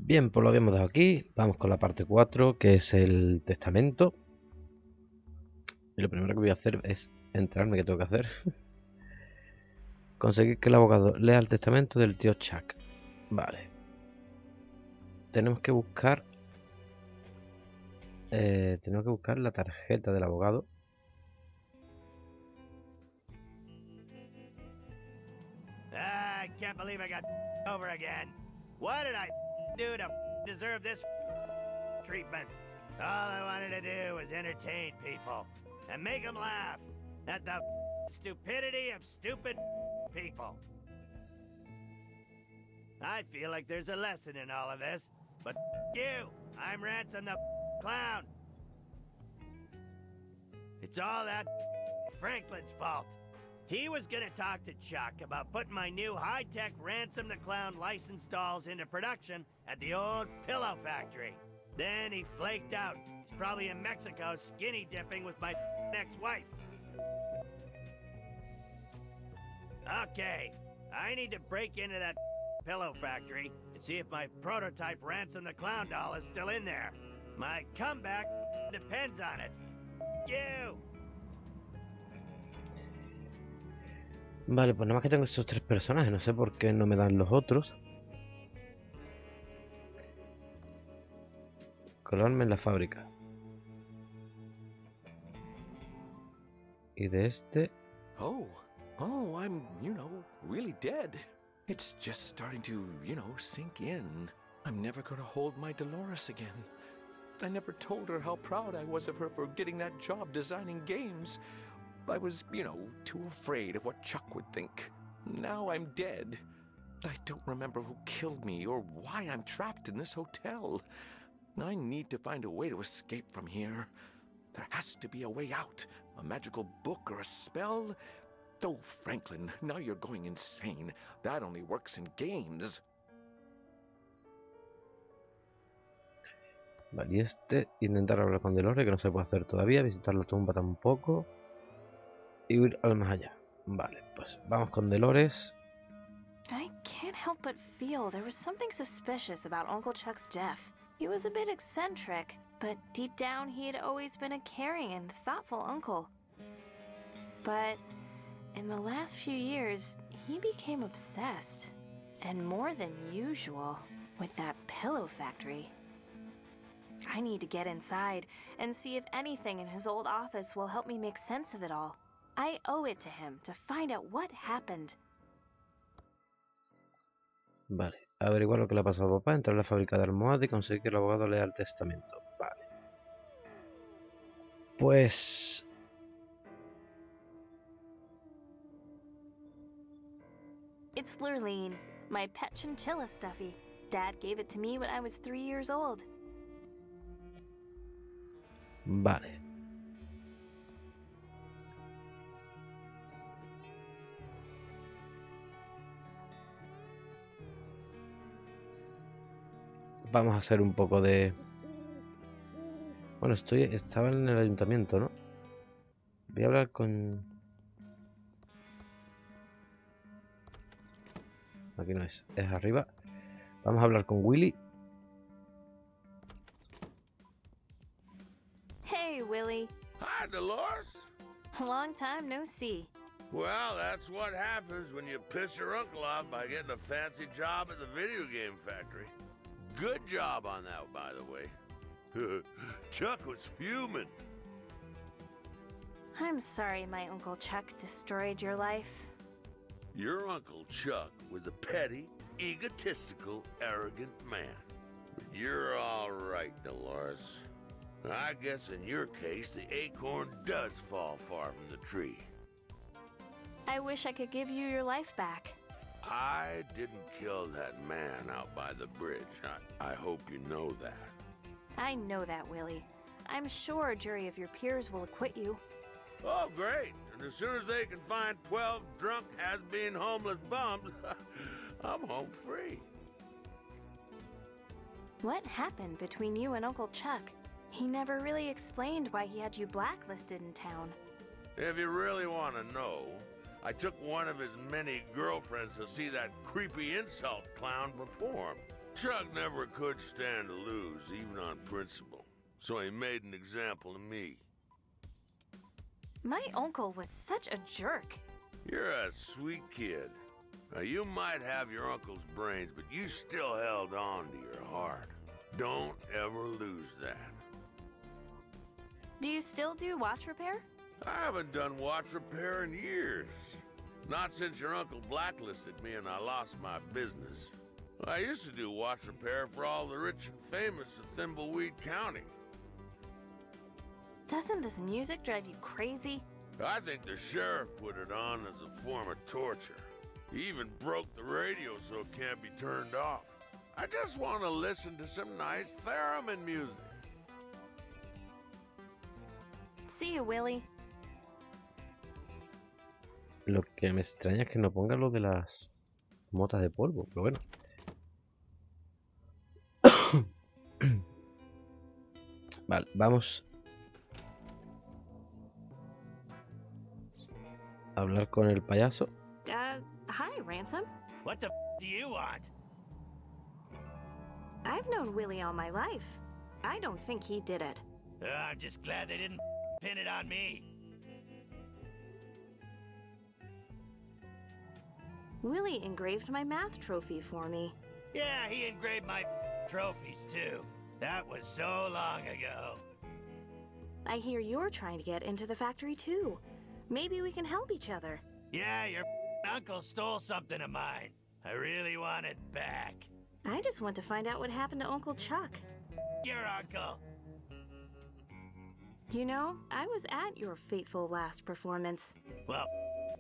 Bien, pues lo habíamos dejado aquí. Vamos con la parte 4, que es el testamento. Y lo primero que voy a hacer es enterarme qué tengo que hacer. Conseguir que el abogado lea el testamento del tío Chuck. Vale. Tenemos que buscar... la tarjeta del abogado. I can't believe I got over again. What did I do to deserve this treatment? All I wanted to do was entertain people and make them laugh at the stupidity of stupid people. I feel like there's a lesson in all of this, but you, I'm Ransom the Clown. It's all that Franklin's fault. He was gonna talk to Chuck about putting my new high-tech Ransom the Clown licensed dolls into production at the old pillow factory. Then he flaked out. He's probably in Mexico skinny dipping with my ex-wife. Okay, I need to break into that pillow factory and see if my prototype Ransom the Clown doll is still in there. My comeback depends on it. You! Vale, pues nada más que tengo esos 3 personajes. No sé por qué no me dan los otros. Colarme en la fábrica. Y de este... Oh, I'm, really dead. It's just starting to, sink in. I'm never gonna hold my Dolores again. I never told her how proud I was of her for getting that job designing games. I was, too afraid of what Chuck would think. Now I'm dead. I don't remember who killed me or why I'm trapped in this hotel. I need to find a way to escape from here. There has to be a way out. A magical book or a spell. Oh, Franklin, now you're going insane. That only works in games. Vale, y este... Intentar hablar con Dolores, que no se puede hacer todavía. Visitar la tumba tampoco. Y ir al más allá. Vale, pues vamos con Dolores. I can't help but feel there was something suspicious about Uncle Chuck's death. He was a bit eccentric, but deep down he had always been a caring and thoughtful uncle. But in the last few years, he became obsessed, and more than usual, with that pillow factory. I need to get inside and see if anything in his old office will help me make sense of it all. I owe it to him to find out what happened. Vale, averiguar lo que le ha pasado a papá, entrar a la fábrica de almohadas y conseguir que el abogado lea el testamento. Vale. Pues... It's Lurleen, my pet chinchilla stuffy. Dad gave it to me when I was 3 years old. Vale. Vamos a hacer un poco de... Bueno, estaba en el ayuntamiento, ¿no? Voy a hablar con... Aquí no es, es arriba. Vamos a hablar con Willy. Hey, Willie. Hi, Dolores. Long time no see. Well, that's what happens when you piss your uncle off by getting a fancy job at the video game factory. Good job on that, by the way. Chuck was fuming. I'm sorry my Uncle Chuck destroyed your life. Your Uncle Chuck was a petty, egotistical, arrogant man. But you're all right, Dolores. I guess in your case, the acorn does fall far from the tree. I wish I could give you your life back. I didn't kill that man out by the bridge. I hope you know that. I know that, Willie. I'm sure a jury of your peers will acquit you. Oh, great. And as soon as they can find 12 drunk, has-been homeless bums, I'm home free. What happened between you and Uncle Chuck? He never really explained why he had you blacklisted in town. If you really want to know, I took one of his many girlfriends to see that creepy insult clown perform. Chuck never could stand to lose, even on principle. So he made an example of me. My uncle was such a jerk. You're a sweet kid. Now, you might have your uncle's brains, but you still held on to your heart. Don't ever lose that. Do you still do watch repair? I haven't done watch repair in years. Not since your uncle blacklisted me and I lost my business. I used to do watch repair for all the rich and famous of Thimbleweed County. Doesn't this music drive you crazy? I think the sheriff put it on as a form of torture. He even broke the radio so it can't be turned off. I just want to listen to some nice theremin music. See you, Willie. Lo que me extraña es que no ponga lo de las motas de polvo, pero bueno. Vale, vamos a hablar con el payaso. Hi, Ransom. What the do you want? I've known Willie all my life. I don't think he did it. I'm just glad they didn't pin it on me. Willie engraved my math trophy for me. Yeah, he engraved my trophies too. That was so long ago. I hear you're trying to get into the factory too. Maybe we can help each other. Yeah, your uncle stole something of mine. I really want it back. I just want to find out what happened to Uncle Chuck. Your uncle. You know, I was at your fateful last performance. Well,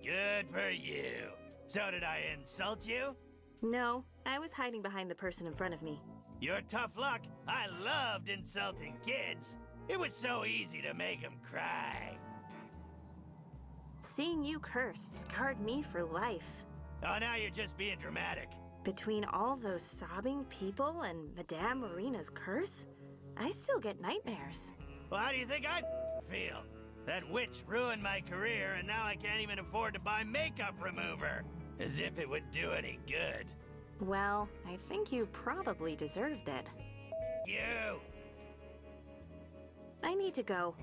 good for you. So did I insult you? No, I was hiding behind the person in front of me. You're tough luck. I loved insulting kids. It was so easy to make them cry. Seeing you cursed scarred me for life. Oh, now you're just being dramatic. Between all those sobbing people and Madame Marina's curse, I still get nightmares. Well, how do you think I feel? That witch ruined my career, and now I can't even afford to buy makeup remover. As if it would do any good. Well, I think you probably deserved it. You! I need to go.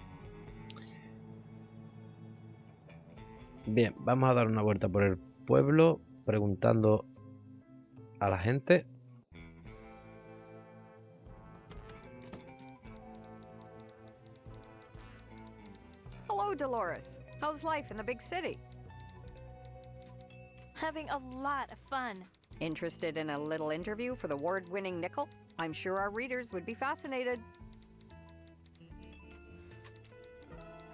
Bien, vamos a dar una vuelta por el pueblo preguntando a la gente. Hello, Dolores. How's life in the big city? Having a lot of fun. Interested in a little interview for the award-winning Nickel? I'm sure our readers would be fascinated.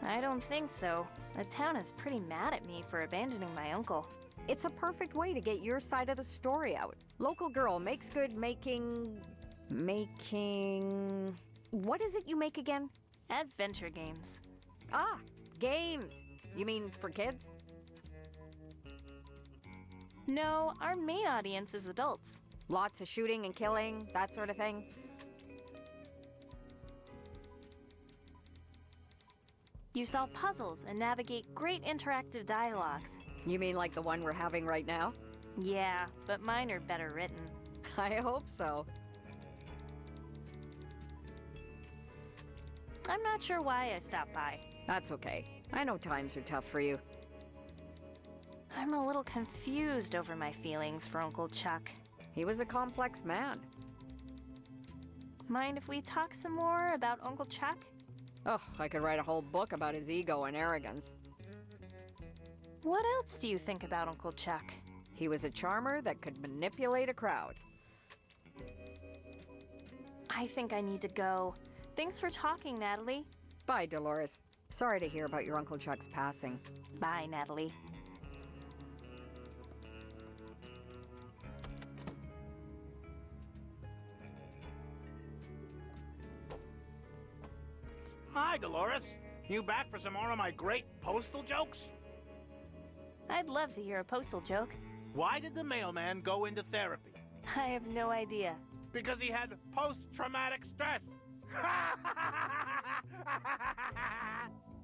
I don't think so. The town is pretty mad at me for abandoning my uncle. It's a perfect way to get your side of the story out. Local girl makes good making... What is it you make again? Adventure games. Ah, games. You mean for kids? No, our main audience is adults. Lots of shooting and killing, that sort of thing? You solve puzzles and navigate great interactive dialogues. You mean like the one we're having right now? Yeah, but mine are better written. I hope so. I'm not sure why I stopped by. That's okay. I know times are tough for you. I'm a little confused over my feelings for Uncle Chuck. He was a complex man. Mind if we talk some more about Uncle Chuck? Oh, I could write a whole book about his ego and arrogance. What else do you think about Uncle Chuck? He was a charmer that could manipulate a crowd. I think I need to go. Thanks for talking, Natalie. Bye, Dolores. Sorry to hear about your Uncle Chuck's passing. Bye, Natalie. Hi, Dolores. You back for some more of my great postal jokes? I'd love to hear a postal joke. Why did the mailman go into therapy? I have no idea. Because he had post-traumatic stress.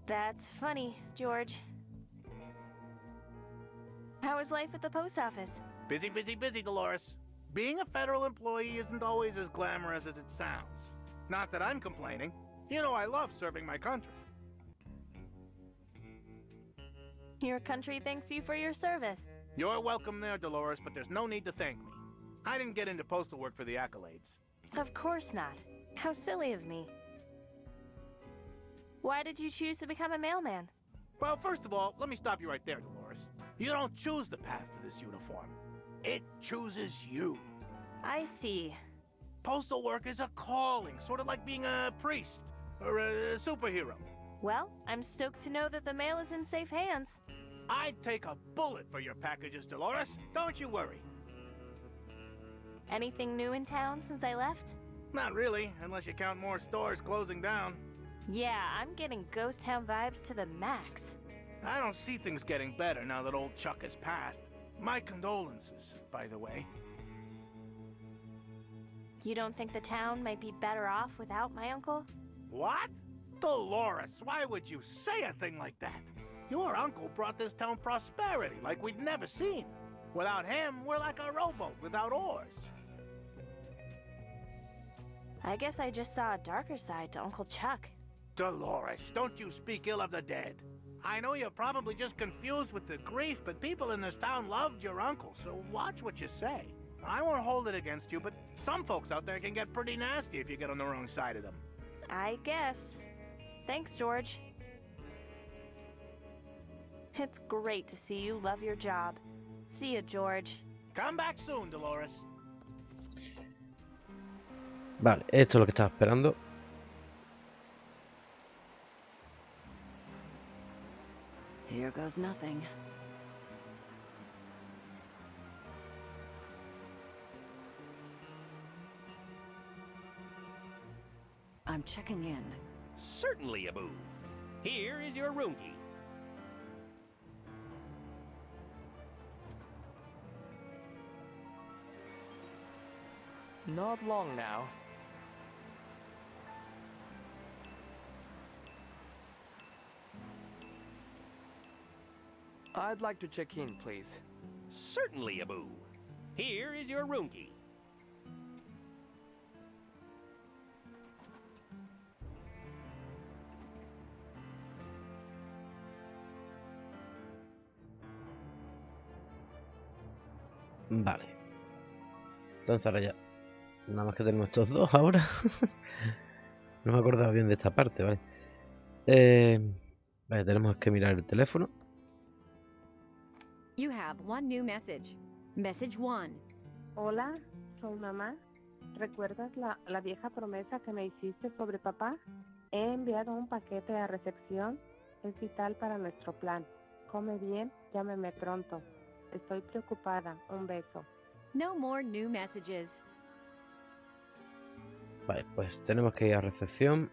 That's funny, George. How is life at the post office? Busy, busy, busy, Dolores. being a federal employee isn't always as glamorous as it sounds. Not that I'm complaining. You know I love serving my country. Your country thanks you for your service. You're welcome there, Dolores, but there's no need to thank me. I didn't get into postal work for the accolades. Of course not. How silly of me. Why did you choose to become a mailman? Well, first of all, let me stop you right there, Dolores. You don't choose the path to this uniform. It chooses you. I see. Postal work is a calling, sort of like being a priest or a superhero. Well, I'm stoked to know that the mail is in safe hands. I'd take a bullet for your packages, Dolores. Don't you worry. Anything new in town since I left? Not really, unless you count more stores closing down. Yeah, I'm getting ghost town vibes to the max. I don't see things getting better now that old Chuck has passed. My condolences, by the way. You don't think the town might be better off without my uncle? What? Dolores, why would you say a thing like that? Your uncle brought this town prosperity like we'd never seen. Without him, we're like a rowboat without oars. I guess I just saw a darker side to Uncle Chuck. Dolores, don't you speak ill of the dead. I know you're probably just confused with the grief, but people in this town loved your uncle, so watch what you say. I won't hold it against you, but some folks out there can get pretty nasty if you get on the wrong side of them. I guess. Thanks, George. It's great to see you love your job. See ya, George. Come back soon, Dolores. Vale, esto es lo que estaba esperando. Here goes nothing. I'm checking in. Certainly, Abu. Here is your room key. Not long now. I'd like to check in, please. Certainly, Abu. Here is your room key. Vale. Entonces ahora ya. Nada más que tenemos estos dos ahora. No me acordaba bien de esta parte, ¿vale? Vale, tenemos que mirar el teléfono. You have one new message. Message 1. Hola, soy mamá. ¿Recuerdas la vieja promesa que me hiciste sobre papá? He enviado un paquete a recepción. Es vital para nuestro plan. Come bien, llámeme pronto. Estoy preocupada. Un beso. No more new messages. Vale, pues tenemos que ir a recepción.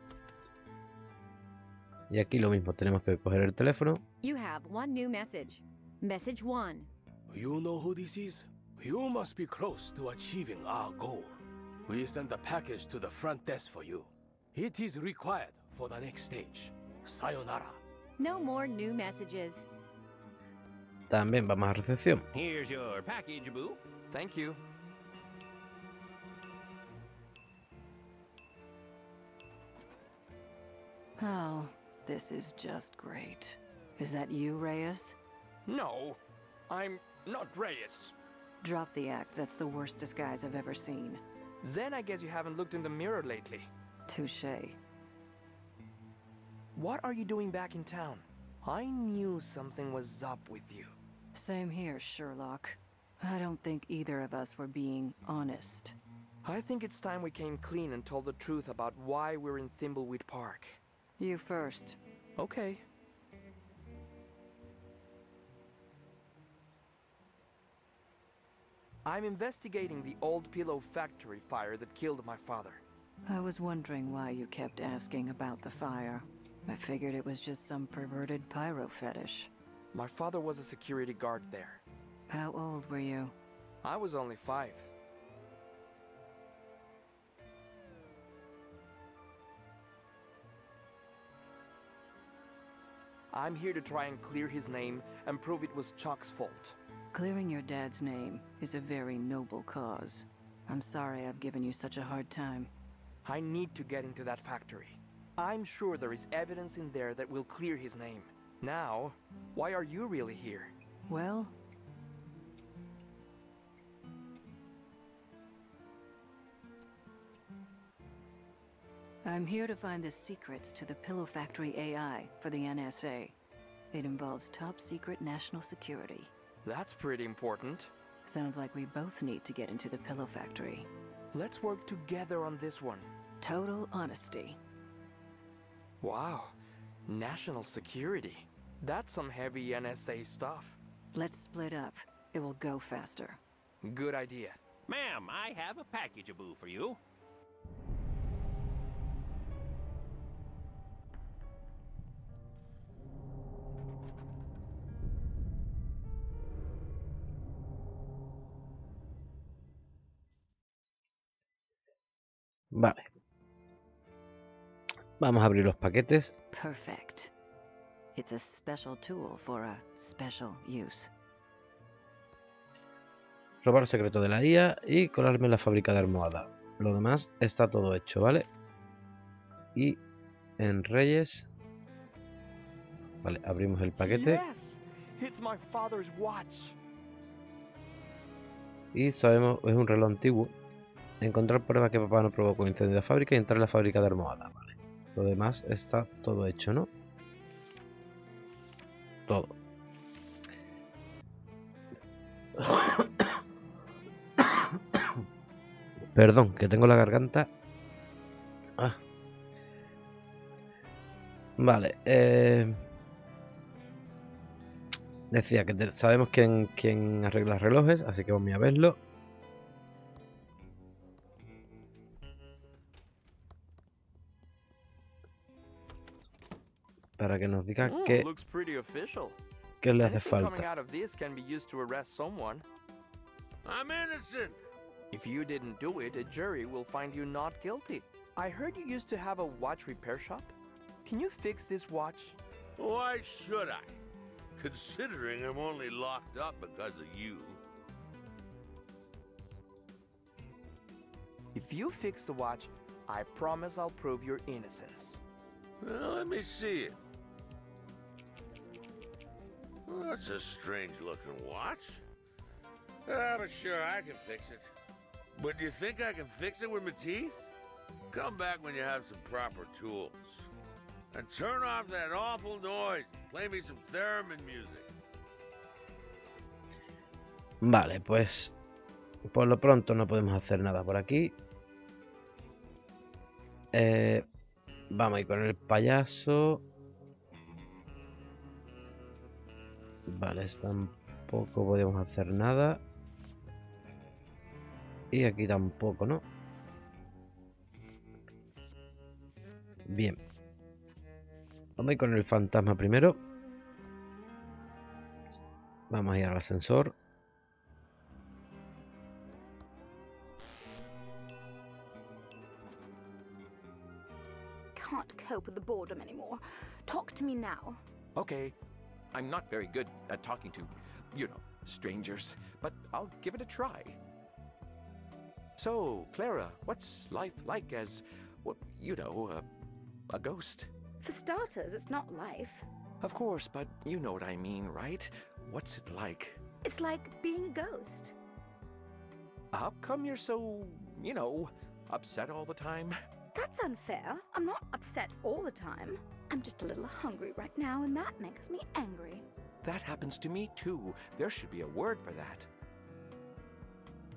Y aquí lo mismo, tenemos que coger el teléfono. You have one new message. Message 1. You know who this is? You must be close to achieving our goal. We sent a package to the front desk for you. It is required for the next stage. Sayonara. No more new messages. También vamos a recepción. Here's your package, Abu. Thank you. Oh, this is just great. Is that you, Reyes? No, I'm not Reyes. Drop the act. That's the worst disguise I've ever seen. Then I guess you haven't looked in the mirror lately. Touché. What are you doing back in town? I knew something was up with you. Same here, Sherlock. I don't think either of us were being honest. I think it's time we came clean and told the truth about why we're in Thimbleweed Park. You first. Okay. I'm investigating the old pillow factory fire that killed my father. I was wondering why you kept asking about the fire. I figured it was just some perverted pyro fetish. My father was a security guard there. How old were you? I was only 5. I'm here to try and clear his name and prove it was Chuck's fault. Clearing your dad's name is a very noble cause. I'm sorry I've given you such a hard time. I need to get into that factory. I'm sure there is evidence in there that will clear his name. Now, why are you really here? Well, I'm here to find the secrets to the Pillow Factory AI for the NSA. It involves top secret national security. That's pretty important. Sounds like we both need to get into the Pillow Factory. Let's work together on this one. Total honesty. Wow. National security. That's some heavy NSA stuff. Let's split up. It will go faster. Good idea. Ma'am, I have a package-a-boo for you. Vale. Vamos a abrir los paquetes. Perfect. It's a special tool for a special use. Robar el secreto de la IA y colarme en la fábrica de almohada. Lo demás está todo hecho, ¿vale? Y en Reyes... Vale, abrimos el paquete. Yes, it's my father's watch. Y sabemos, es un reloj antiguo. Encontrar pruebas que papá no provocó un incendio de fábrica y entrar en la fábrica de almohada, vale. Lo demás está todo hecho, ¿no? Todo. Perdón, que tengo la garganta. Ah. Vale. Decía que sabemos quién arregla relojes, así que vamos a verlo. Para que nos diga qué le hace falta. I'm innocent. If you didn't do it, a jury will find you not guilty. I heard you used to have a watch repair shop. Can you fix this watch? Why should I? Considering I'm only locked up because of you. If you fix the watch, I promise I'll prove your innocence. Well, let me see it. Well, that's a strange-looking watch. But sure, I can fix it. But do you think I can fix it with my teeth? Come back when you have some proper tools. And turn off that awful noise. Play me some theremin music. Vale, pues por lo pronto no podemos hacer nada por aquí. Vamos a ir con el payaso. Vale, tampoco podemos hacer nada. Y aquí tampoco, ¿no? Bien. Vamos a ir con el fantasma primero. Vamos a ir al ascensor. Can't cope with the boredom anymore. Talk to me now. Okay. I'm not very good at talking to, you know, strangers, but I'll give it a try. So, Clara, what's life like as, well, you know, a ghost? For starters, it's not life. Of course, but you know what I mean, right? What's it like? It's like being a ghost. How come you're so, you know, upset all the time? That's unfair. I'm not upset all the time. I'm just a little hungry right now, and that makes me angry. That happens to me too. There should be a word for that.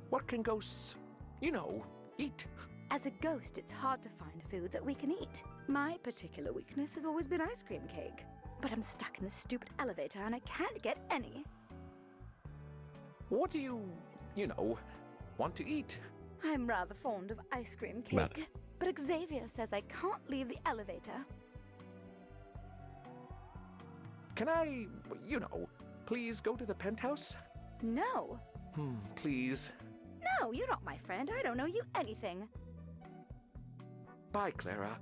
What can ghosts, you know, eat? As a ghost, it's hard to find food that we can eat. My particular weakness has always been ice cream cake. But I'm stuck in this stupid elevator and I can't get any. What do you know, want to eat? I'm rather fond of ice cream cake. Vale. But Xavier says I can't leave the elevator. Can I, you know, please go to the penthouse? No. Please. No, you're not my friend. I don't know you anything. Bye, Clara.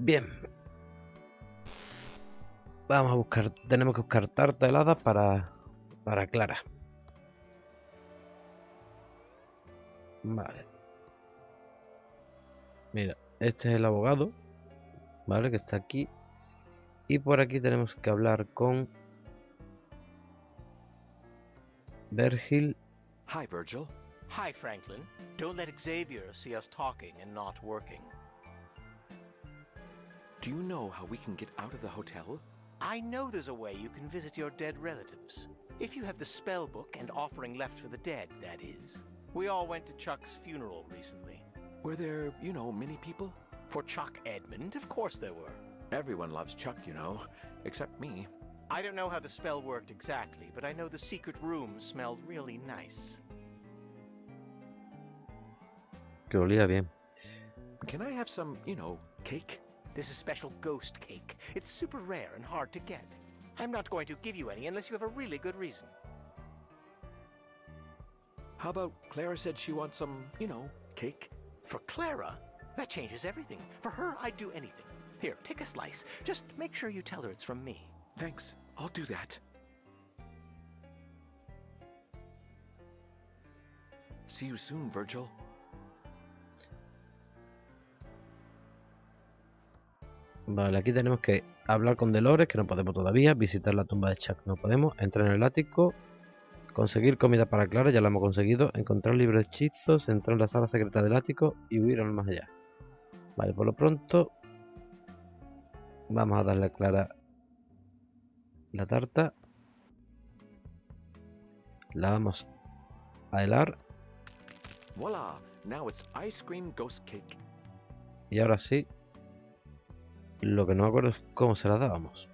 Bien. Vamos a buscar, tenemos que buscar tarta helada para Clara. Vale. Mira, este es el abogado, ¿vale? Que está aquí. Y por aquí tenemos que hablar con Virgil. Hi, Virgil. Hi, Franklin. Don't let Xavier see us talking and not working. Do you know how we can get out of the hotel? I know there's a way you can visit your dead relatives. If you have the spell book and offering left for the dead, that is. We all went to Chuck's funeral recently. Were there, you know, many people? For Chuck Edmund, of course there were. Everyone loves Chuck, you know, except me. I don't know how the spell worked exactly, but I know the secret room smelled really nice. Que olía bien. Can I have some, you know, cake? This is special ghost cake. It's super rare and hard to get. I'm not going to give you any unless you have a really good reason. How about Clara said she wants some, you know, cake? For Clara? That changes everything. For her, I'd do anything. Here, take a slice. Just make sure you tell her it's from me. Thanks. I'll do that. See you soon, Virgil. Vale, aquí tenemos que hablar con Dolores, que no podemos todavía. Visitar la tumba de Chuck, no podemos. Entrar en el ático. Conseguir comida para Clara, ya lo hemos conseguido. Encontrar libros de hechizos. Entrar en la sala secreta del ático y huir al más allá. Vale, por lo pronto vamos a darle a Clara la tarta. La vamos a helar. Voila! Now it's ice cream ghost cake. Y ahora sí, lo que no me acuerdo es cómo se la dábamos.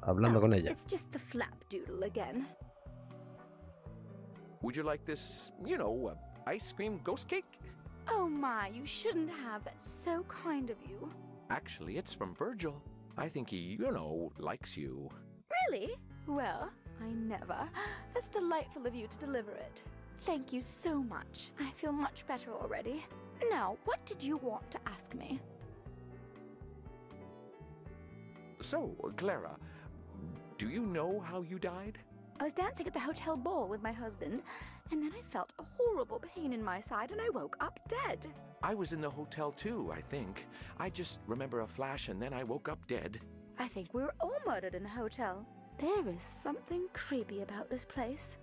Hablando con ella. It's just the flapdoodle again. Would you like this, you know, ice cream ghost cake? Oh my, you shouldn't have. That's so kind of you. Actually, it's from Virgil. I think he, you know, likes you. Really? Well, I never. That's delightful of you to deliver it. Thank you so much. I feel much better already. Now, what did you want to ask me? So, Clara, do you know how you died? I was dancing at the hotel ball with my husband, and then I felt a horrible pain in my side and I woke up dead. I was in the hotel too, I think. I just remember a flash and then I woke up dead. I think we were all murdered in the hotel. There is something creepy about this place.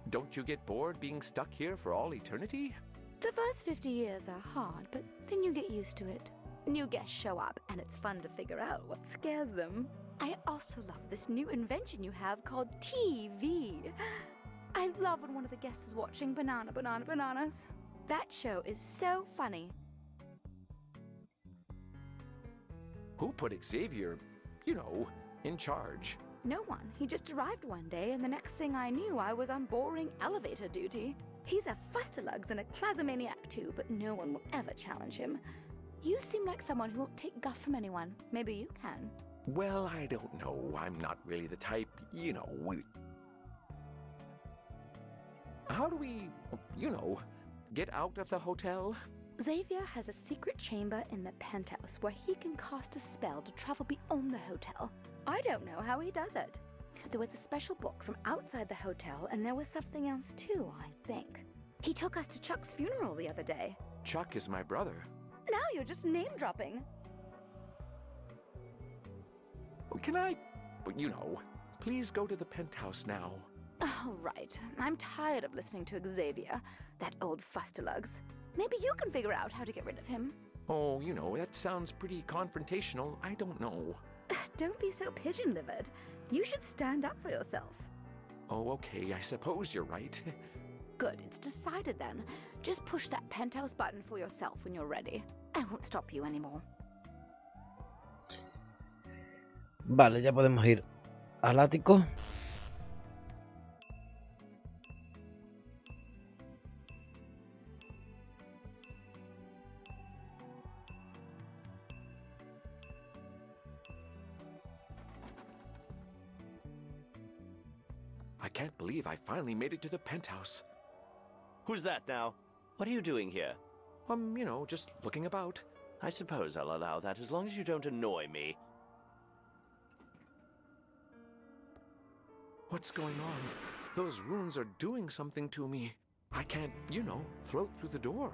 Don't you get bored being stuck here for all eternity? The first 50 years are hard, but then you get used to it. New guests show up, and it's fun to figure out what scares them. I also love this new invention you have called TV. I love when one of the guests is watching Bananas. That show is so funny. Who put Xavier, you know, in charge? No one. He just arrived one day, and the next thing I knew, I was on boring elevator duty. He's a fustalugs and a clazomaniac too, but no one will ever challenge him. You seem like someone who won't take guff from anyone. Maybe you can. Well, I don't know. I'm not really the type, you know. How do we, you know, get out of the hotel? Xavier has a secret chamber in the penthouse where he can cast a spell to travel beyond the hotel. I don't know how he does it. There was a special book from outside the hotel, and there was something else too, I think. He took us to Chuck's funeral the other day. Chuck is my brother. Now you're just name-dropping. Can I, you know, please go to the penthouse now? Oh, right. I'm tired of listening to Xavier, that old fustalugs. Maybe you can figure out how to get rid of him. Oh, you know, that sounds pretty confrontational. I don't know. Don't be so pigeon-livered. You should stand up for yourself. Oh, okay, I suppose you're right. Good, it's decided then. Just push that penthouse button for yourself when you're ready. I won't stop you anymore. Vale, ya podemos ir al ático. I can't believe I finally made it to the penthouse. Who's that now? What are you doing here? You know, just looking about. I suppose I'll allow that as long as you don't annoy me. What's going on? Those runes are doing something to me. I can't, you know, float through the door.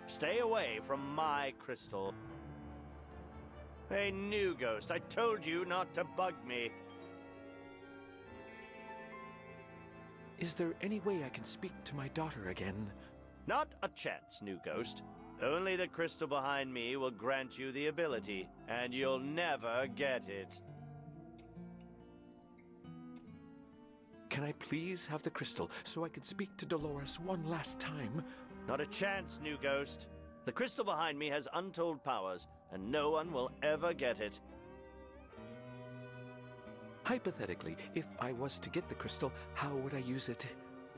Stay away from my crystal. Hey, new ghost, I told you not to bug me. Is there any way I can speak to my daughter again? Not a chance, new ghost. Only the crystal behind me will grant you the ability, and you'll never get it. Can I please have the crystal so I can speak to Dolores one last time? Not a chance, new ghost. The crystal behind me has untold powers, and no one will ever get it. Hypothetically, if I was to get the crystal, how would I use it?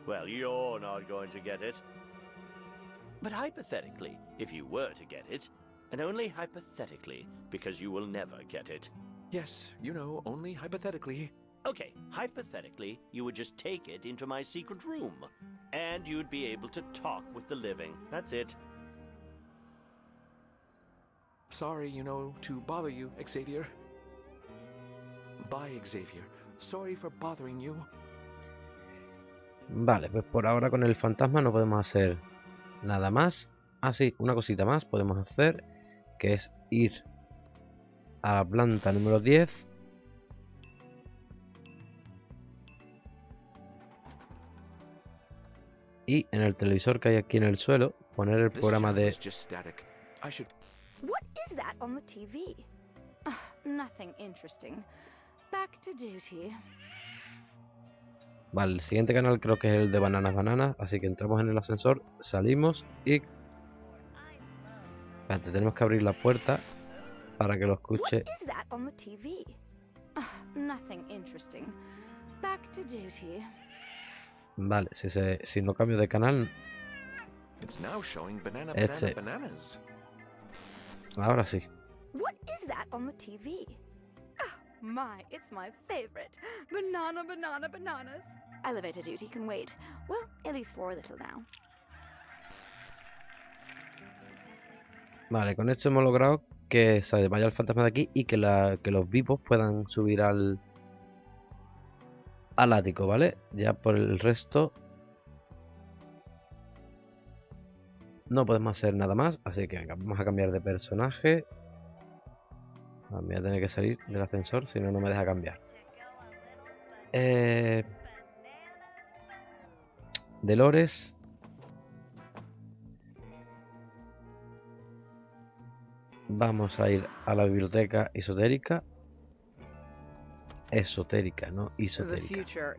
Well, you're not going to get it. But hypothetically, if you were to get it, and only hypothetically, because you will never get it. Yes, you know, only hypothetically. Okay, hypothetically, you would just take it into my secret room, and you'd be able to talk with the living. That's it. Sorry, you know, to bother you, Xavier. Bye, Xavier. Sorry for bothering you. Vale, pues por ahora con el fantasma no podemos hacer nada más. Ah, sí, una cosita más podemos hacer, que es ir a la planta número 10. Y en el televisor que hay aquí en el suelo, poner el programa de... What is that on the TV? Nothing interesting. Back to duty. Vale, el siguiente canal creo que es el de Bananas, así que entramos en el ascensor, salimos y... Espérate, tenemos que abrir la puerta para que lo escuche. What is that on the TV? Nothing interesting. Back to duty. Vale, si no cambio de canal... It's now showing banana, Este. bananas. Ahora sí. What is that on the TV? My, it's my favorite. Bananas. Elevator duty can wait. Well, at least for a little now. Vale, con esto hemos logrado que se vaya el fantasma de aquí y que los vivos puedan subir al ático, ¿vale? Ya por el resto no podemos hacer nada más, así que venga, vamos a cambiar de personaje. Voy a tener que salir del ascensor, si no, no me deja cambiar. Dolores. Vamos a ir a la biblioteca esotérica. Esotérica, no esotérica.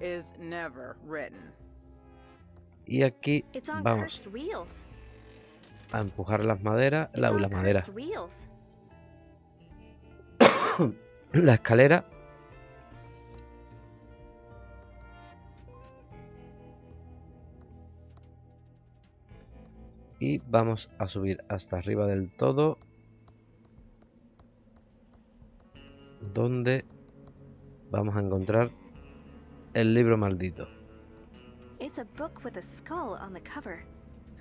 Y aquí vamos a empujar las maderas, la madera. La escalera. Y vamos a subir hasta arriba del todo, donde vamos a encontrar el libro maldito. It's a book with a skull on the cover.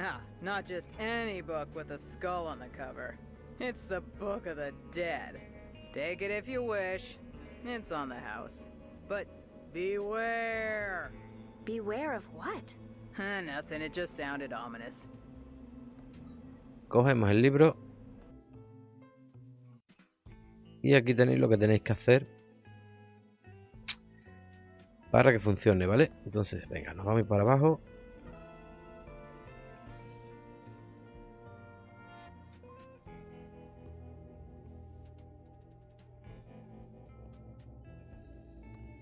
Ah, not just any book with a skull on the cover. It's the Book of the Dead. Take it if you wish. It's on the house. But beware! Beware of what? Nothing, it just sounded ominous. Cogemos el libro. Y aquí tenéis lo que tenéis que hacer para que funcione, ¿vale? Entonces, venga, nos vamos a ir para abajo.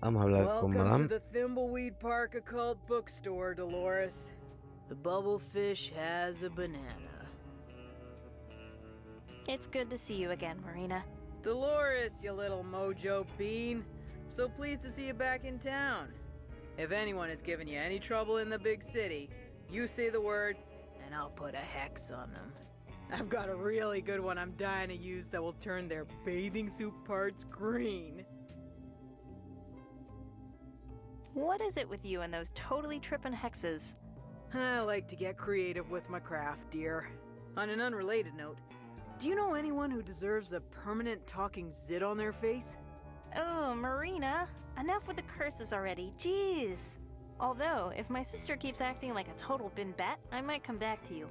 Vamos a hablar con Welcome Madame. to the Thimbleweed Park Occult Bookstore, Dolores. The bubblefish has a banana. It's good to see you again, Marina. Dolores, you little mojo bean. So pleased to see you back in town. If anyone has given you any trouble in the big city, you say the word, and I'll put a hex on them. I've got a really good one I'm dying to use that will turn their bathing suit parts green. What is it with you and those totally trippin' hexes? I like to get creative with my craft, dear. On an unrelated note, do you know anyone who deserves a permanent talking zit on their face? Oh, Marina, enough with the curses already, jeez. Although, if my sister keeps acting like a total bin bat, I might come back to you.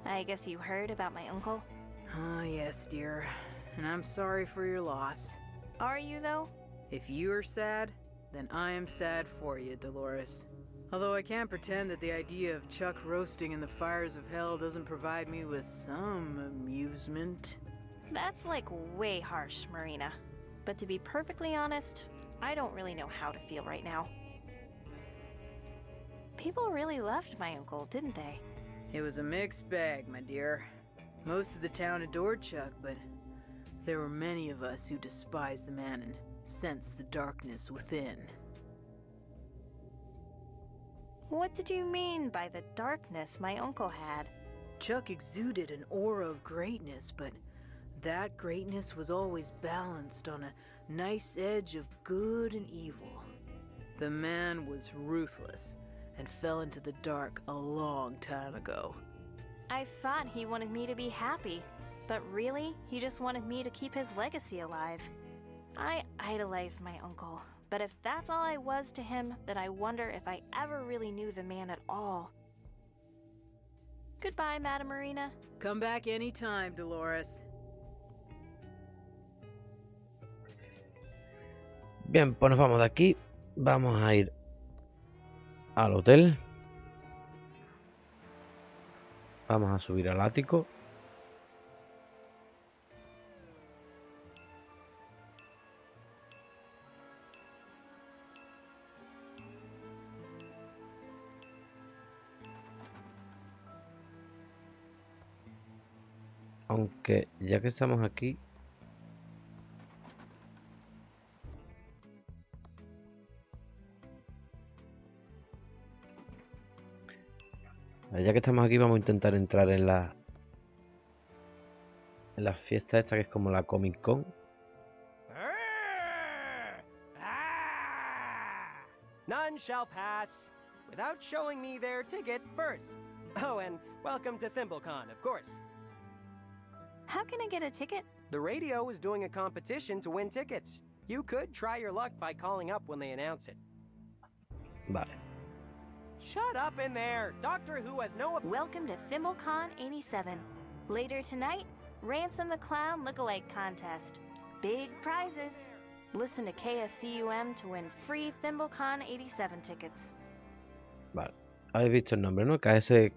I guess you heard about my uncle? Ah, yes, dear. And I'm sorry for your loss. Are you, though? If you are sad, then I am sad for you, Dolores. Although I can't pretend that the idea of Chuck roasting in the fires of hell doesn't provide me with some amusement. That's like way harsh, Marina. But to be perfectly honest, I don't really know how to feel right now. People really loved my uncle, didn't they? It was a mixed bag, my dear. Most of the town adored Chuck, but there were many of us who despised the man and sensed the darkness within. What did you mean by the darkness my uncle had? Chuck exuded an aura of greatness, but that greatness was always balanced on a nice edge of good and evil. The man was ruthless and fell into the dark a long time ago. I thought he wanted me to be happy, but really, he just wanted me to keep his legacy alive. I idolized my uncle, but if that's all I was to him, then I wonder if I ever really knew the man at all. Goodbye, Madame Marina. Come back anytime, Dolores. Bien, pues nos vamos de aquí. Vamos a ir al hotel. Vamos a subir al ático. Aunque ya que estamos aquí, vamos a intentar entrar en la fiesta esta que es como la Comic Con. None shall pass without showing me their ticket first. Oh, and welcome to ThimbleCon, of course. How can I get a ticket? The radio is doing a competition to win tickets. You could try your luck by calling up when they announce it. Vale. Shut up in there! Doctor Who has no... Welcome to ThimbleCon 87. Later tonight, Ransom the Clown Lookalike Contest. Big prizes. Listen to KSCUM to win free ThimbleCon 87 tickets. Vale. Habéis visto el nombre, ¿no? KS...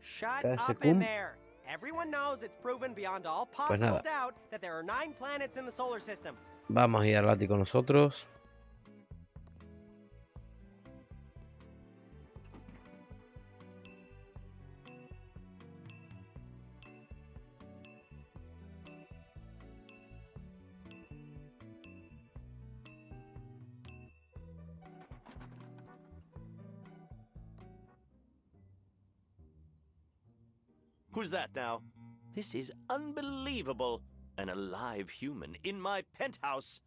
Shut up in there! Everyone knows it's proven beyond all possible doubt that there are 9 planets in the solar system. Vamos a ir al ático nosotros. Who's that now? This is unbelievable. An alive human in my penthouse.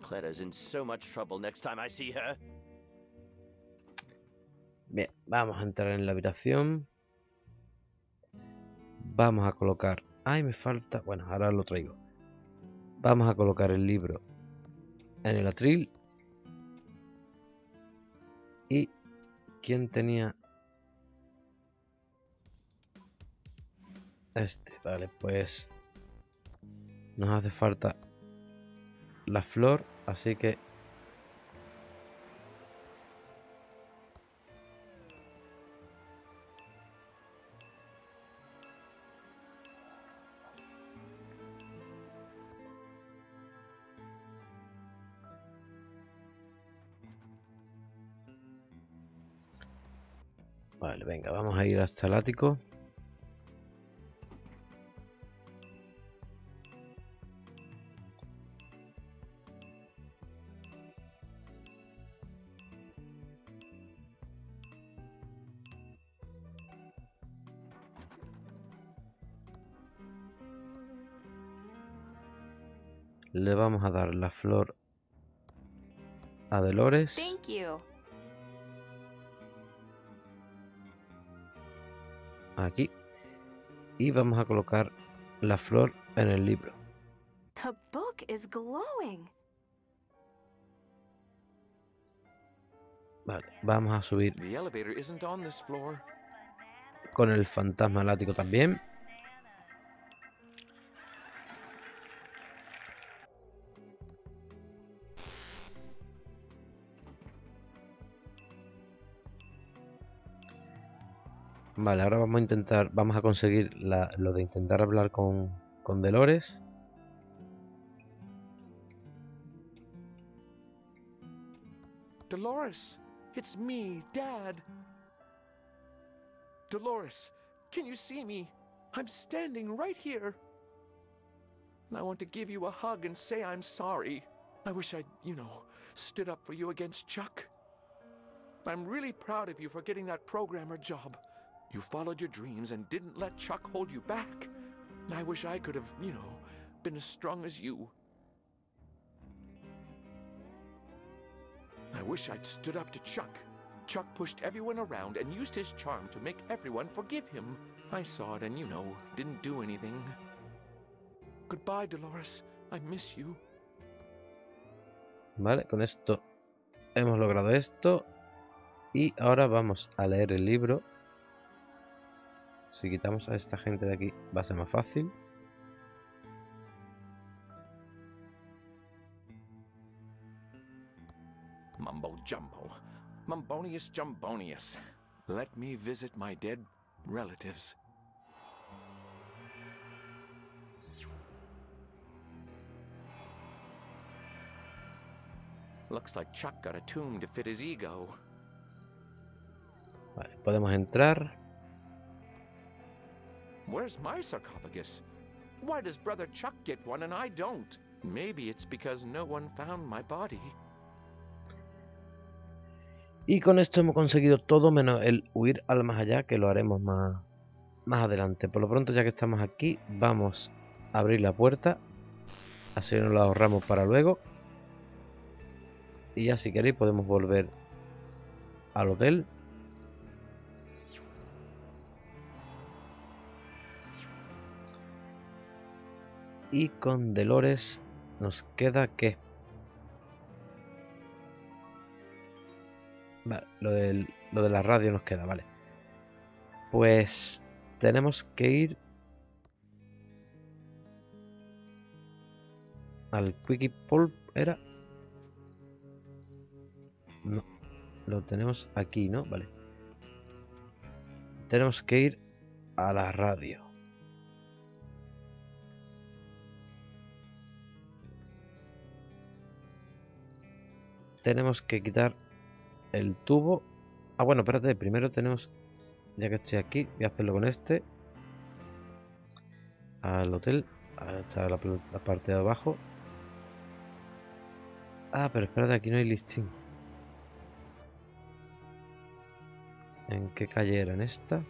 Cleta's in so much trouble next time I see her. Bien, vamos a entrar en la habitación. Vamos a colocar... Ay, me falta... Bueno, ahora lo traigo. Vamos a colocar el libro en el atril. ¿Y quién tenía...? Este, vale, pues nos hace falta la flor, así que vale, venga, vamos a ir hasta el ático. Le vamos a dar la flor a Dolores. Thank you. Aquí. Y vamos a colocar la flor en el libro. The book is glowing. Vale, vamos a subir The elevator isn't on this floor. con el fantasma al ático también. Vale, ahora vamos a conseguir lo de intentar hablar con Dolores. Dolores, it's me, Dad. Dolores, can you see me? I'm standing right here. I want to give you a hug and say I'm sorry. I wish I'd, stood up for you against Chuck. I'm really proud of you for getting that programmer job. You followed your dreams and didn't let Chuck hold you back. I wish I could have, been as strong as you. I wish I'd stood up to Chuck. Chuck pushed everyone around and used his charm to make everyone forgive him. I saw it and, didn't do anything. Goodbye, Dolores. I miss you. Vale, con esto hemos logrado esto. Y ahora vamos a leer el libro. Si quitamos a esta gente de aquí va a ser más fácil. Mumbo jumbo. Mumbonius jumbonius. Let me visit my dead relatives. Looks like Chuck got a tomb to fit his ego. Vale, podemos entrar. Where's my sarcophagus? Why does Brother Chuck get one and I don't? Maybe it's because no one found my body. Y con esto hemos conseguido todo menos el huir al más allá, que lo haremos más adelante. Por lo pronto, ya que estamos aquí, vamos a abrir la puerta. Así nos la ahorramos para luego. Y ya si queréis podemos volver al hotel. Y con Dolores nos queda que... Vale, lo de la radio nos queda, vale. Pues tenemos que ir al Quickie Pulp, ¿era? No, lo tenemos aquí, ¿no? Vale. Tenemos que ir a la radio. Tenemos que quitar el tubo. Ah, bueno, espérate, primero tenemos... Ya que estoy aquí, voy a hacerlo con este. Al hotel. Ahí está la parte de abajo. Ah, pero espérate, aquí no hay listín. ¿En qué calle era? ¿En esta?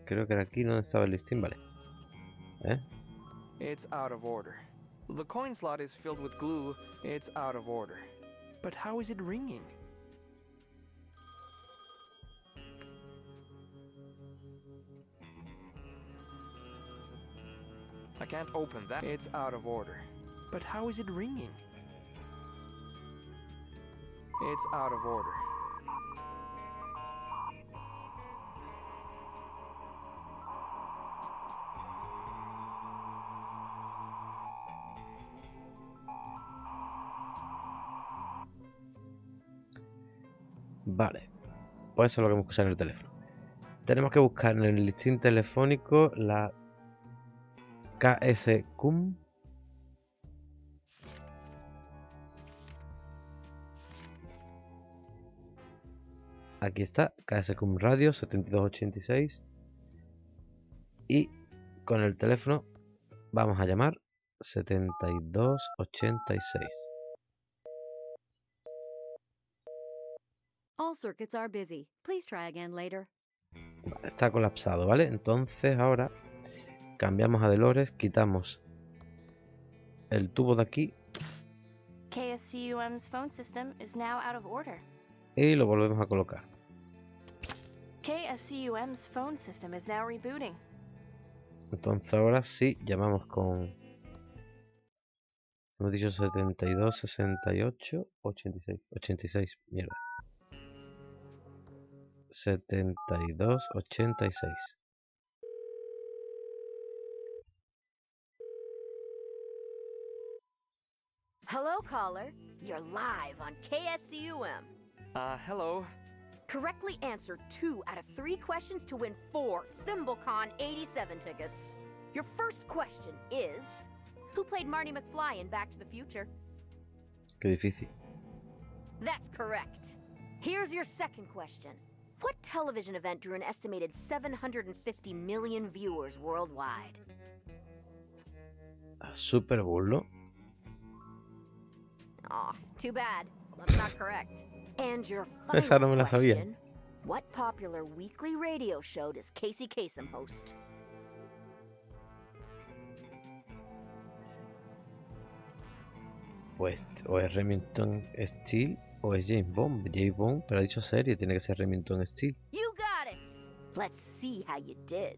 Creo que era aquí donde estaba el listín, vale. It's out of order. The coin slot is filled with glue. It's out of order. But how is it ringing? I can't open that. It's out of order. But how is it ringing? It's out of order. Vale, pues eso es lo que hemos que usar en el teléfono. Tenemos que buscar en el listín telefónico la KSCUM. Aquí está, KSCUM Radio 7286. Y con el teléfono vamos a llamar 7286. All circuits are busy. Please try again later. Está colapsado, ¿vale? Entonces ahora cambiamos a Dolores, quitamos el tubo de aquí. KSCUM's phone system is now out of order. y lo volvemos a colocar. KSCUM's phone system is now rebooting. Entonces ahora sí, llamamos con... Hemos dicho 72, 68, 86. 86, mierda. 72, 86. Hello, caller. You're live on KSCUM. Hello. Correctly answer 2 out of 3 questions to win 4 ThimbleCon 87 tickets. Your first question is, who played Marty McFly in Back to the Future? Qué difícil. That's correct. Here's your second question. What television event drew an estimated 750 million viewers worldwide? Super Bowl, ¿no? Aw, too bad. That's not correct. And your Esa no me final la sabía. question, what popular weekly radio show does Casey Kasem host? Pues o es Remington Steele o es James Bond. James Bond, pero ha dicho serie, tiene que ser Remington Steele. You got it! Let's see how you did.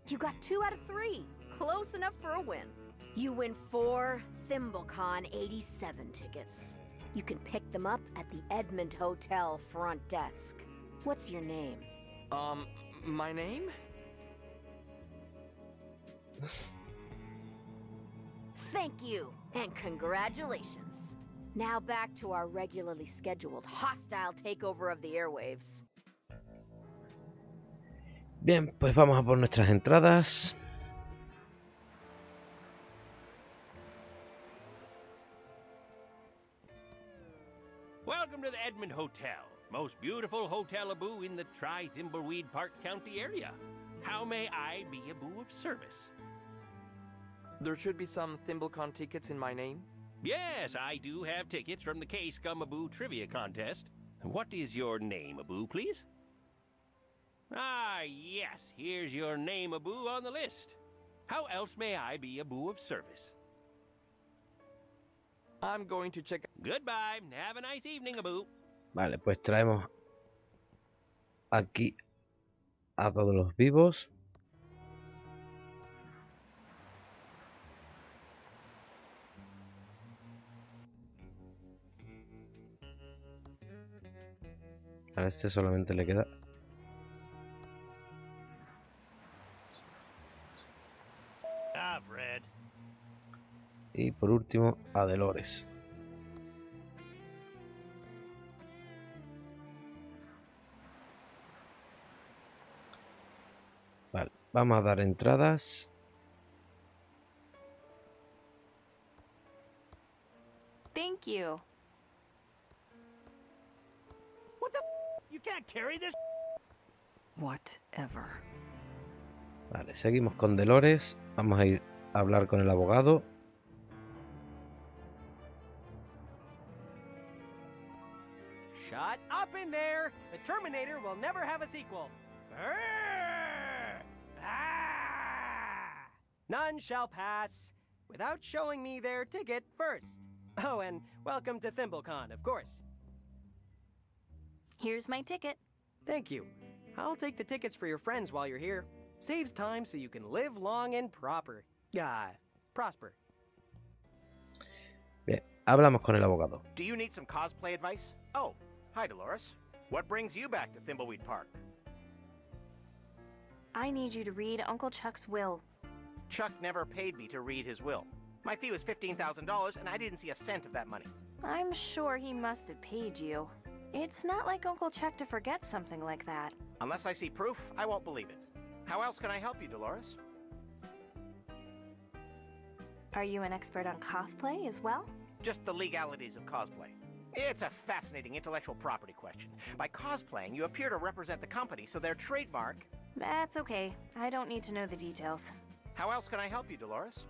You got 2 out of 3. Close enough for a win. You win 4 ThimbleCon 87 tickets. You can pick them up at the Edmond Hotel front desk. What's your name? My name? Thank you, and congratulations. Now back to our regularly scheduled hostile takeover of the airwaves. Bien, pues vamos a por nuestras entradas. Welcome to the Edmond Hotel, most beautiful hotel-a-boo in the Thimbleweed Park County area. How may I be a boo of service? There should be some ThimbleCon tickets in my name. Yes, I do have tickets from the K-Scum-a-boo trivia contest. What is your name, a-boo, please? Ah, yes, here's your name, a-boo, on the list. How else may I be a boo of service? I'm going to check. Goodbye. Have a nice evening, a-boo. Vale, pues traemos aquí a todos los vivos. A este solamente le queda. Y por último a Dolores. Vale, vamos a dar entradas. Thank you. What the? You can't carry this. Whatever. Vale, seguimos con Dolores. Vamos a ir a hablar con el abogado. Shut up in there! The Terminator will never have a sequel. None shall pass without showing me their ticket first. Oh, and welcome to ThimbleCon, of course. Here's my ticket. Thank you. I'll take the tickets for your friends while you're here. Saves time so you can live long and prosper. Bien, hablamos con el abogado. Do you need some cosplay advice? Oh, hi, Dolores. What brings you back to Thimbleweed Park? I need you to read Uncle Chuck's will. Chuck never paid me to read his will. My fee was $15,000, and I didn't see a cent of that money. I'm sure he must have paid you. It's not like Uncle Chuck to forget something like that. Unless I see proof, I won't believe it. How else can I help you, Dolores? Are you an expert on cosplay as well? Just the legalities of cosplay. It's a fascinating intellectual property question. By cosplaying, you appear to represent the company, so their trademark... That's okay. I don't need to know the details. How else can I help you, Dolores?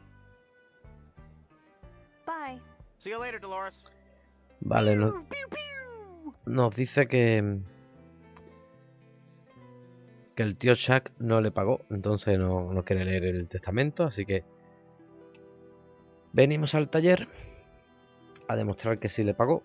Bye. See you later, Dolores. Vale, nos dice que el tío Chuck no le pagó, entonces no quiere leer el testamento, así que venimos al taller a demostrar que sí le pagó.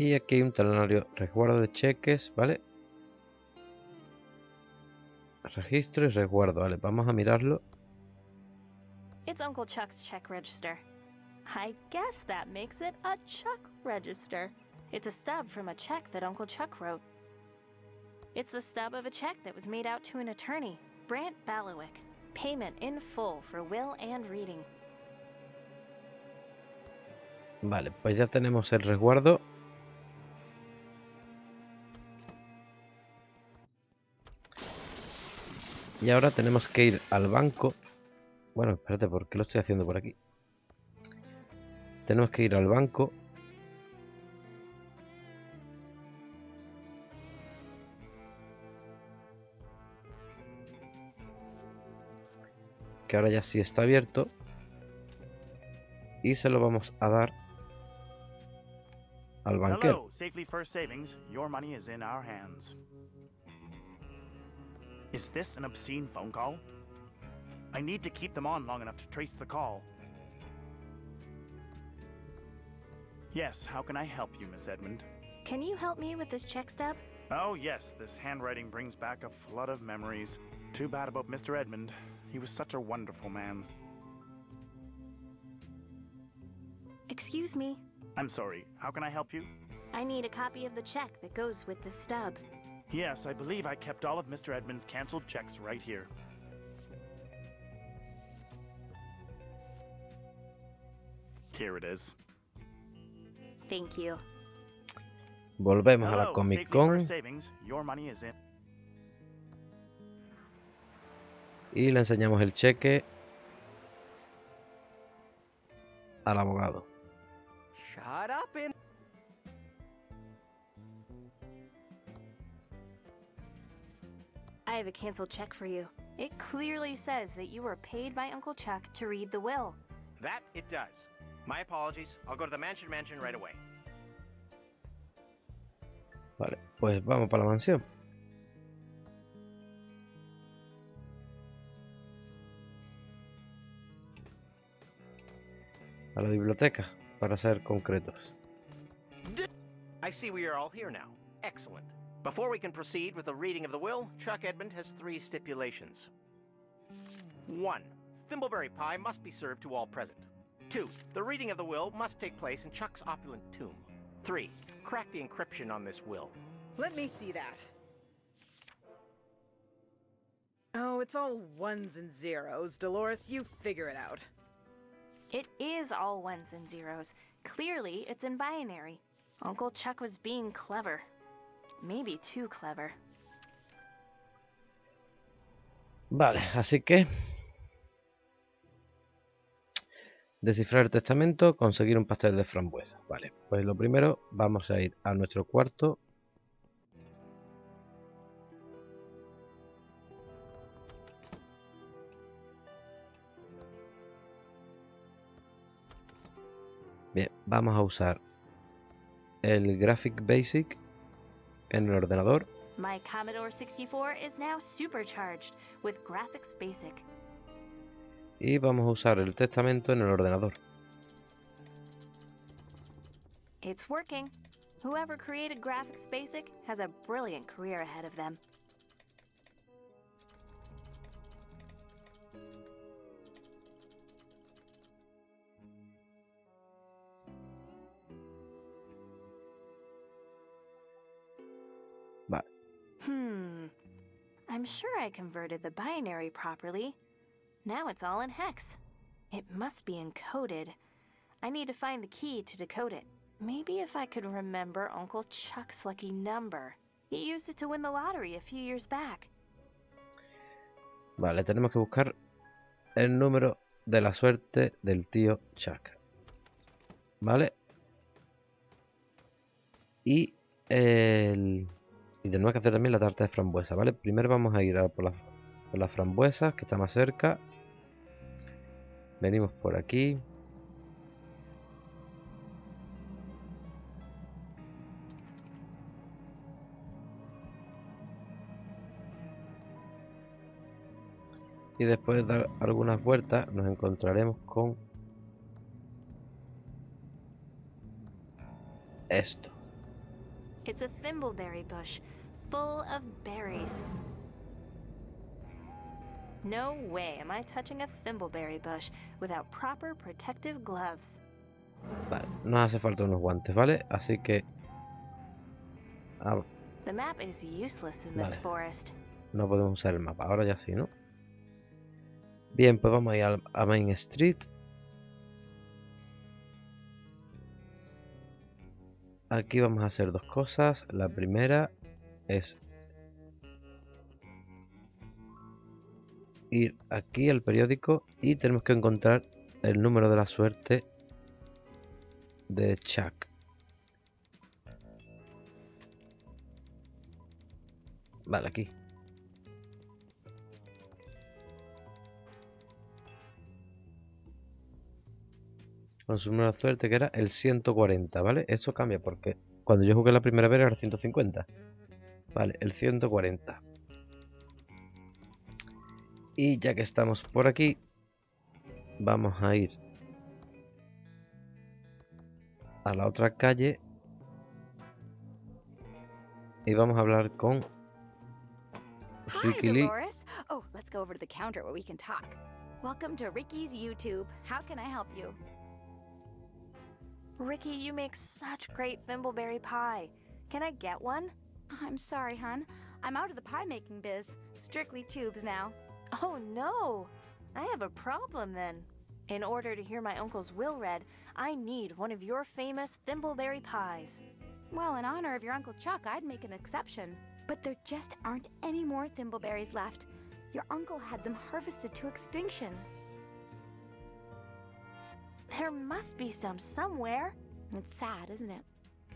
Y aquí hay un talonario, resguardo de cheques, ¿vale? Registro y resguardo, vale, vamos a mirarlo. It's Uncle Chuck's check register. I guess that makes it a Chuck register. It's a stub from a check that Uncle Chuck wrote. It's the stub of a check that was made out to an attorney, Brant Ballowick. Payment in full for will and reading. Vale, pues ya tenemos el resguardo. Y ahora tenemos que ir al banco. Bueno, espérate, ¿por qué lo estoy haciendo por aquí? Tenemos que ir al banco. Que ahora ya sí está abierto. Y se lo vamos a dar al banquero. Hello, Safely First Savings. Your money is in our hands. Is this an obscene phone call? I need to keep them on long enough to trace the call. Yes, how can I help you, Miss Edmund? Can you help me with this check stub? Oh, yes, this handwriting brings back a flood of memories. Too bad about Mr. Edmund. He was such a wonderful man. Excuse me. I'm sorry, how can I help you? I need a copy of the check that goes with the stub. Yes, I believe I kept all of Mr. Edmund's canceled checks right here. Here it is. Thank you. Volvemos a la Hello, Comic Safely Con. First Savings. Your money is in. Y le enseñamos el cheque al abogado. Shut up and... I have a canceled check for you. It clearly says that you were paid by Uncle Chuck to read the will. That it does. My apologies. I'll go to the mansion right away. Vale, pues vamos para la mansión. A la biblioteca, para ser concretos. I see we are all here now. Excellent. Before we can proceed with the reading of the will, Chuck Edmund has 3 stipulations. 1. Thimbleberry pie must be served to all present. 2. The reading of the will must take place in Chuck's opulent tomb. 3. Crack the encryption on this will. Let me see that. Oh, it's all ones and zeros. Dolores, you figure it out. It is all ones and zeros. Clearly, it's in binary. Uncle Chuck was being clever. Maybe too clever. Vale, así que... Descifrar el testamento, conseguir un pastel de frambuesa. Vale, pues lo primero vamos a ir a nuestro cuarto. Bien, vamos a usar el Graphic Basic en el ordenador. My Commodore 64 is now supercharged with Graphics Basic. Y vamos a usar el testamento en el ordenador. It's working. Whoever created Graphics Basic has a brilliant career ahead of them. Vale. I'm sure I converted the binary properly. Now it's all in hex. It must be encoded. I need to find the key to decode it. Maybe if I could remember Uncle Chuck's lucky number. He used it to win the lottery a few years back. Vale, tenemos que buscar el número de la suerte del tío Chuck. Vale. Y tenemos que hacer también la tarta de frambuesa, ¿vale? Primero vamos a ir a por las frambuesas, que está más cerca. Venimos por aquí. Y después de dar algunas vueltas nos encontraremos con esto. It's a thimbleberry bush, full of berries. No way am I touching a thimbleberry bush without proper protective gloves. Vale, nos hace falta unos guantes, ¿vale? Así que... The map is useless in this forest. No podemos usar el mapa, ahora ya sí, ¿no? Bien, pues vamos a ir a Main Street. Aquí vamos a hacer dos cosas. La primera es ir aquí al periódico y tenemos que encontrar el número de la suerte de Chuck. Vale, aquí. Con su número de suerte, que era el 140, ¿vale? Esto cambia porque cuando yo jugué la primera vez era el 150. Vale, el 140. Y ya que estamos por aquí, vamos a ir a la otra calle y vamos a hablar con Hi, Dolores. Oh, let's go over to the counter where we can talk. Welcome to Ricky's YouTube. How can I help you? Ricky, you make such great thimbleberry pie. Can I get one? I'm sorry, hon. I'm out of the pie making biz. Strictly tubes now. Oh no! I have a problem then. In order to hear my uncle's will read, I need one of your famous thimbleberry pies. Well, in honor of your Uncle Chuck, I'd make an exception. But there just aren't any more thimbleberries left. Your uncle had them harvested to extinction. There must be some somewhere. It's sad, isn't it?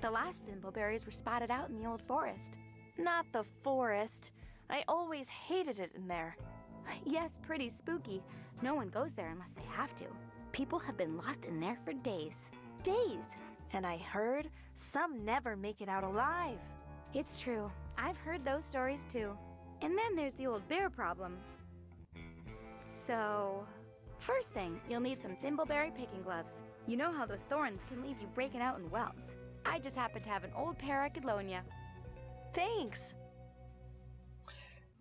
The last thimbleberries were spotted out in the old forest. Not the forest. I always hated it in there. Yes, pretty spooky. No one goes there unless they have to. People have been lost in there for days. Days! And I heard some never make it out alive. It's true. I've heard those stories too. And then there's the old bear problem. So... first thing, you'll need some thimbleberry picking gloves. You know how those thorns can leave you breaking out in welts. I just happen to have an old pair I could loan you. Thanks.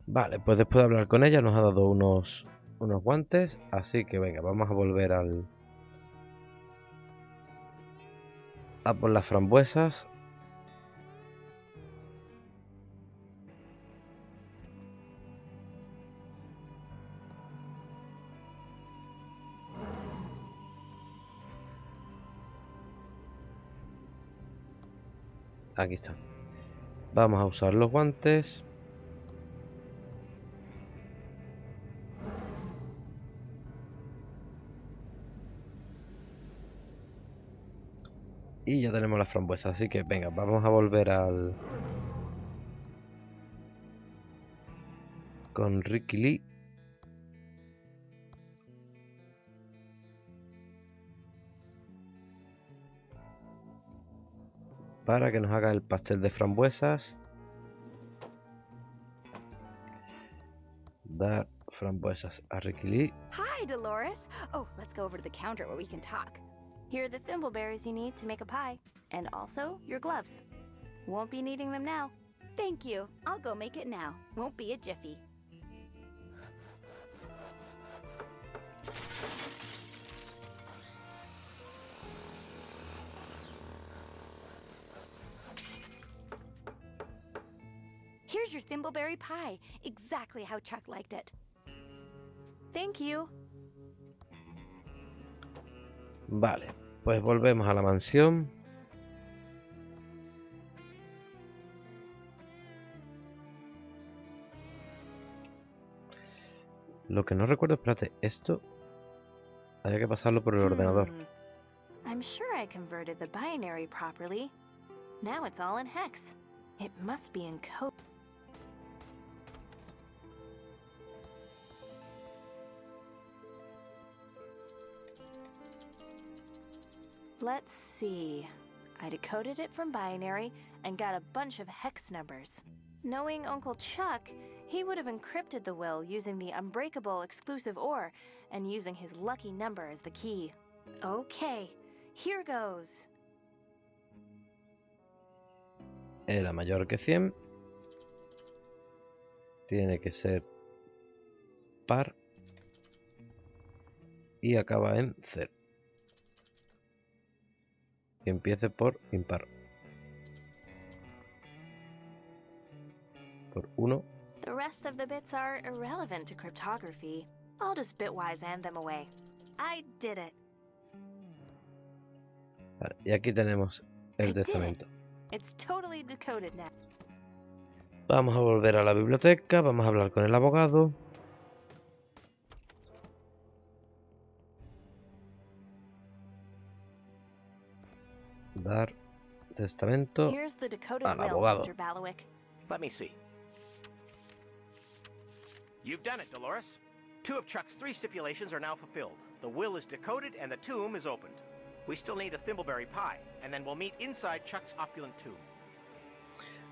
Vale, pues después de hablar con ella nos ha dado unos guantes, así que venga, vamos a volver a por las frambuesas. Aquí está. Vamos a usar los guantes. Y ya tenemos las frambuesas, así que venga, vamos a volver con Ricky Lee. Para que nos haga el pastel de frambuesas. Dar frambuesas a Ricky Lee. Hi, Dolores. Oh, let's go over to the counter where we can talk. Here are the thimbleberries you need to make a pie. And also, your gloves. Won't be needing them now. Thank you. I'll go make it now. Won't be a jiffy. Here's your thimbleberry pie. Exactly how Chuck liked it. Thank you. Vale, pues volvemos a la mansión. Lo que no recuerdo, espérate, esto había que pasarlo por el ordenador. I'm sure I converted the binary properly. Now it's all in hex. It must be in code. Let's see. I decoded it from binary and got a bunch of hex numbers. Knowing Uncle Chuck, he would have encrypted the will using the unbreakable exclusive OR and using his lucky number as the key. Okay, here goes. era mayor que 100. Tiene que ser par. Y acaba en 0. Y empiece por impar. Por 1. The rest of the bits are irrelevant to cryptography. I'll just bitwise hand them away. I did it. Vale, y aquí tenemos el testamento. It's totally decoded now. Vamos a volver a la biblioteca, vamos a hablar con el abogado. Dar testamento Here's the decoded al will, abogado. Mr. Bailiwick. Let me see. You've done it, Dolores. 2 of Chuck's 3 stipulations are now fulfilled. The will is decoded and the tomb is opened. We still need a thimbleberry pie, and then we'll meet inside Chuck's opulent tomb.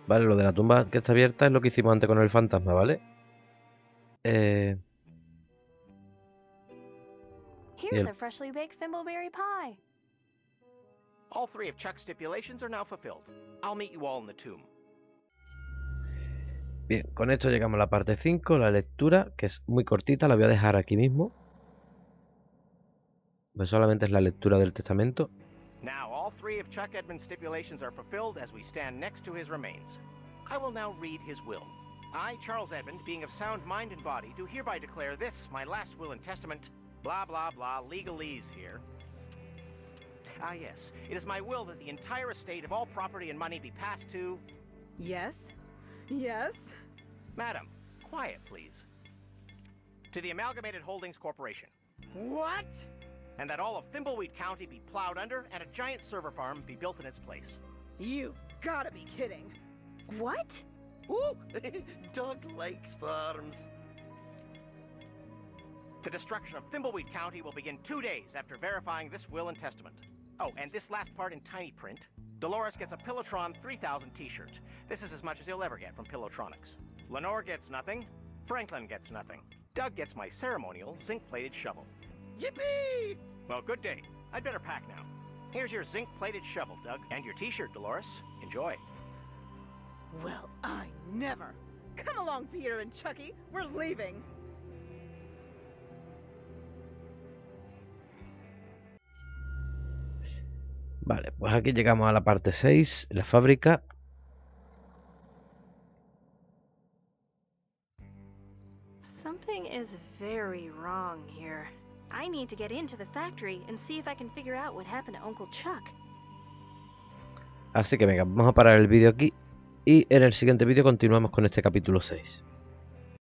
Vale, lo de la tumba que está abierta es lo que hicimos antes con el fantasma, ¿vale? Here's a freshly baked thimbleberry pie. All 3 of Chuck's stipulations are now fulfilled. I'll meet you all in the tomb. Bien, con esto llegamos a la parte 5, la lectura, que es muy cortita, la voy a dejar aquí mismo. Pues solamente es la lectura del testamento. Now, all 3 of Chuck Edmund's stipulations are fulfilled as we stand next to his remains. I will now read his will. I, Charles Edmund, being of sound mind and body, do hereby declare this, my last will and testament, blah, blah, blah, legalese here. Ah, yes. It is my will that the entire estate of all property and money be passed to... Yes? Yes? Madam, quiet, please. To the Amalgamated Holdings Corporation. What? And that all of Thimbleweed County be plowed under and a giant server farm be built in its place. You've gotta be kidding. What? Ooh, Doug likes farms. The destruction of Thimbleweed County will begin 2 days after verifying this will and testament. Oh, and this last part in tiny print. Dolores gets a Pillotron 3000 t-shirt. This is as much as he'll ever get from Pillotronics. Lenore gets nothing. Franklin gets nothing. Doug gets my ceremonial zinc-plated shovel. Yippee! Well, good day. I'd better pack now. Here's your zinc-plated shovel, Doug, and your t-shirt, Dolores. Enjoy. Well, I never. Come along, Peter and Chucky. We're leaving. Vale, pues aquí llegamos a la parte 6, la fábrica. Something is very wrong here. I need to get into the factory and see if I can figure out what happened to Uncle Chuck. Así que venga, vamos a parar el vídeo aquí y en el siguiente vídeo continuamos con este capítulo 6.